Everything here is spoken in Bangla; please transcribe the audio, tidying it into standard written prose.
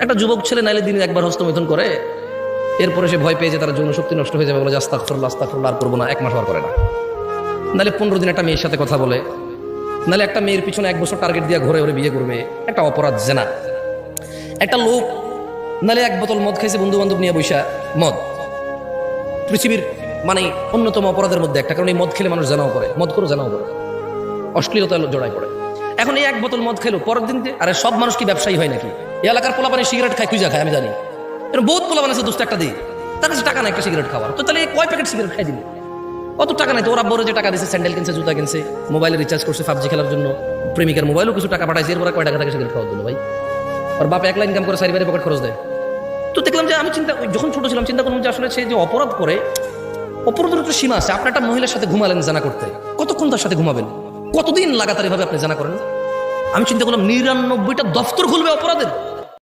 একটা যুবক ছেলে নাইলে দিনে একবার হস্তমৈথুন করে, এরপরে সে ভয় পেয়ে যে তার যৌন শক্তি নষ্ট হয়ে যাবে, বলে যে আস্তাগফিরুল্লাহ আস্তাগফিরুল্লাহ আর করবো না, 1 মাস হওয়ার করে না। নাহলে 15 দিন একটা মেয়ের সাথে কথা বলে, নাহলে একটা মেয়ের পিছনে 1 বছর টার্গেট দিয়ে ঘুরে ওরে বিয়ে করবে, একটা অপরাধ জেনা। একটা লোক নাহলে 1 বোতল মদ খাইছে বন্ধু বান্ধব নিয়ে বৈশা, মদ পৃথিবীর মানে অন্যতম অপরাধের মধ্যে একটা, কারণ এই মদ খেলে মানুষ জানাও করে, মদ করে জানাও করে, অশ্লীলতা জড়ায় পড়ে। এখন এই 1 বোতল মদ খেলো, পরের দিন আরে সব মানুষ কি ব্যবসায়ী হয় নাকি? এই এলাকার পোলাপানি সিগারেট খায়, খুঁজা খায়, আমি জানি। এরকম বহুত পোলাপান আছে, দোস্ত একটা দিই, তার কাছে টাকা নাই একটা সিগারেট খাওয়ার, তো তাহলে কয় প্যাকেট সিগারেট খাই দিল? অত টাকা নাই তো, ওরা বড় যে টাকা দিচ্ছে, স্যান্ডেল কিনছে, জুতা কিনছে, মোবাইলে রিচার্জ করছে পাবজি খেলার জন্য, প্রেমিকার মোবাইলও কিছু টাকা পাঠাইছে, এরপরে কয় টাকা থাকে সিগারেট খাওয়ার জন্য? ভাই ওর বাপ 1 লাখ ইনকাম করে 4 বারে পকেট খরচ দেয়। তো দেখলাম যে আমি যখন ছোট ছিলাম চিন্তা করলাম যে আসলে সে যে অপরাধ করে, অপরাধের একটা সীমা আছে। আপনি একটা মহিলার সাথে ঘুমালেন জানা করতে, কতক্ষণ তার সাথে ঘুমাবেন? কতদিন লাগাতার এভাবে আপনি জানা করেন? আমি চিন্তা করলাম 99টা দফতর খুলবে অপরাধের।